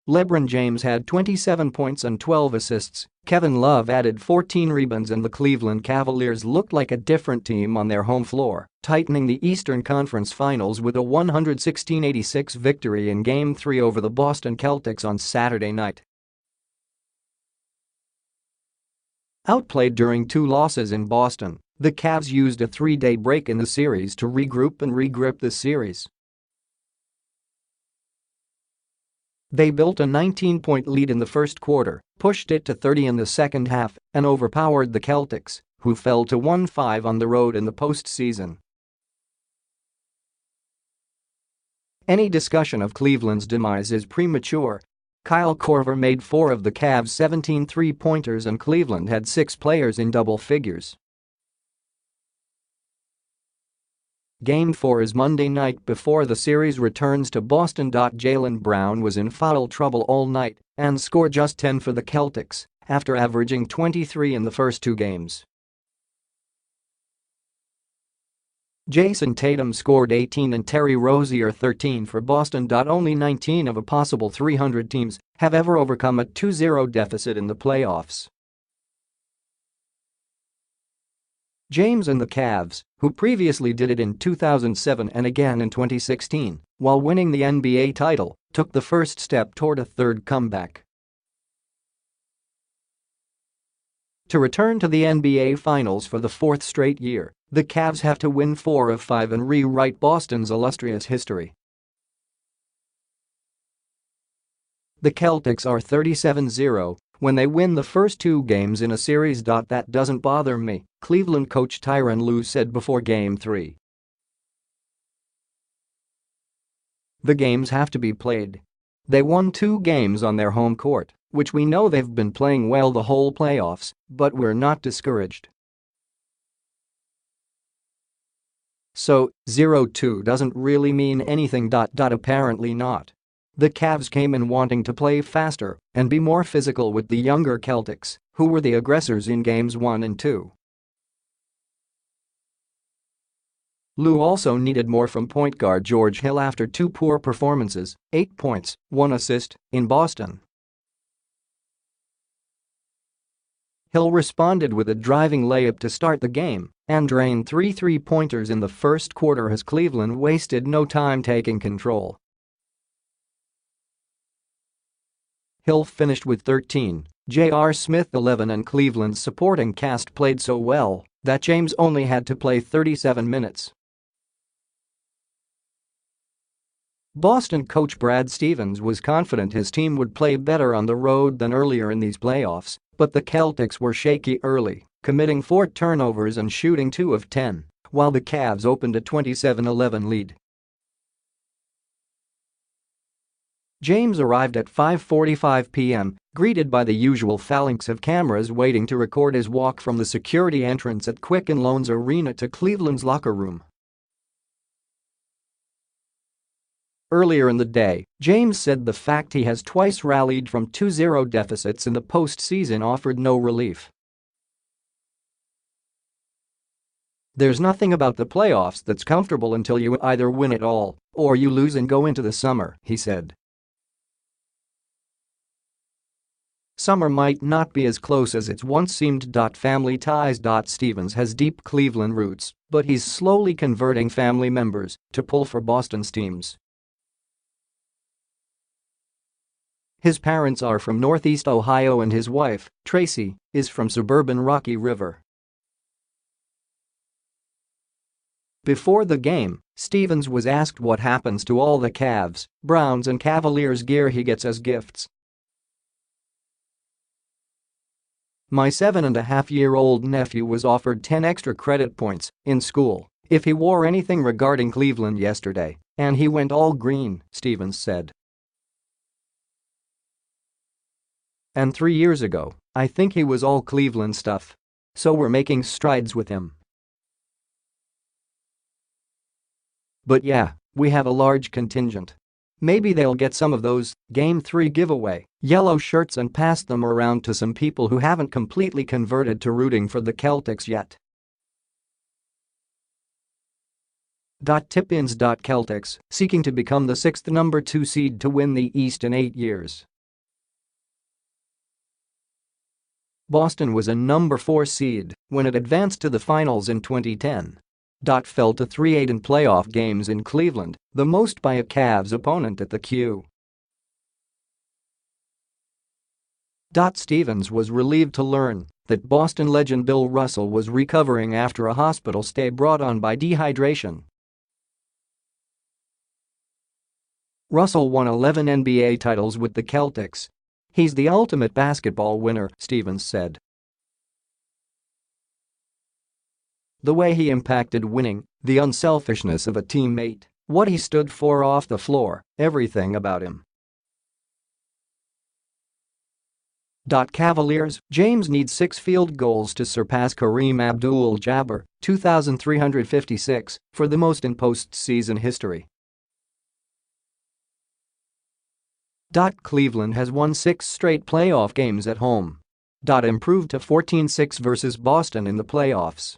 LeBron James had 27 points and 12 assists. Kevin Love added 14 rebounds and the Cleveland Cavaliers looked like a different team on their home floor, tightening the Eastern Conference Finals with a 116-86 victory in Game 3 over the Boston Celtics on Saturday night. Outplayed during 2 losses in Boston, the Cavs used a 3-day break in the series to regroup and regrip the series. They built a 19-point lead in the first quarter, pushed it to 30 in the second half, and overpowered the Celtics, who fell to 1-5 on the road in the postseason. Any discussion of Cleveland's demise is premature. Kyle Korver made 4 of the Cavs' 17 three-pointers and Cleveland had 6 players in double figures. Game 4 is Monday night before the series returns to Boston. Jaylen Brown was in foul trouble all night and scored just 10 for the Celtics after averaging 23 in the first 2 games. Jayson Tatum scored 18 and Terry Rozier 13 for Boston. Only 19 of a possible 300 teams have ever overcome a 2-0 deficit in the playoffs. James and the Cavs, who previously did it in 2007 and again in 2016, while winning the NBA title, took the first step toward a third comeback. To return to the NBA Finals for the 4th straight year, the Cavs have to win 4 of 5 and rewrite Boston's illustrious history. The Celtics are 37-0 when they win the first 2 games in a series. That doesn't bother me, Cleveland coach Tyronn Lue said before Game 3. The games have to be played. They won 2 games on their home court, which we know they've been playing well the whole playoffs, but we're not discouraged. So, 0-2 doesn't really mean anything. Apparently not. The Cavs came in wanting to play faster and be more physical with the younger Celtics, who were the aggressors in Games 1 and 2. Lue also needed more from point guard George Hill after 2 poor performances, 8 points, 1 assist, in Boston. Hill responded with a driving layup to start the game and drained 3 three-pointers in the first quarter as Cleveland wasted no time taking control. Hill finished with 13, J.R. Smith 11 and Cleveland's supporting cast played so well that James only had to play 37 minutes. Boston coach Brad Stevens was confident his team would play better on the road than earlier in these playoffs, but the Celtics were shaky early, committing 4 turnovers and shooting 2 of 10, while the Cavs opened a 27-11 lead. James arrived at 5:45 p.m., greeted by the usual phalanx of cameras waiting to record his walk from the security entrance at Quicken Loans Arena to Cleveland's locker room. Earlier in the day, James said the fact he has twice rallied from 2-0 deficits in the postseason offered no relief. "There's nothing about the playoffs that's comfortable until you either win it all or you lose and go into the summer," he said. "Summer might not be as close as it's once seemed. Family ties. Stevens has deep Cleveland roots, but he's slowly converting family members to pull for Boston's teams. His parents are from Northeast Ohio and his wife, Tracy, is from suburban Rocky River." Before the game, Stevens was asked what happens to all the Cavs, Browns and Cavaliers gear he gets as gifts. "My 7.5-year-old nephew was offered 10 extra credit points in school if he wore anything regarding Cleveland yesterday, and he went all green," Stevens said. "And 3 years ago, I think he was all Cleveland stuff. So we're making strides with him. But yeah, we have a large contingent. Maybe they'll get some of those Game 3 giveaway yellow shirts and pass them around to some people who haven't completely converted to rooting for the Celtics yet." Tip-ins. Celtics seeking to become the 6th number 2 seed to win the East in 8 years. Boston was a number 4 seed when it advanced to the finals in 2010. Fell to 3-8 in playoff games in Cleveland, the most by a Cavs opponent at the Q. Stevens was relieved to learn that Boston legend Bill Russell was recovering after a hospital stay brought on by dehydration. Russell won 11 NBA titles with the Celtics. "He's the ultimate basketball winner," Stevens said. The way he impacted winning, the unselfishness of a teammate, what he stood for off the floor, everything about him. Cavaliers, James needs 6 field goals to surpass Kareem Abdul-Jabbar, 2,356, for the most in postseason history. Cleveland has won 6 straight playoff games at home. Improved to 14-6 versus Boston in the playoffs.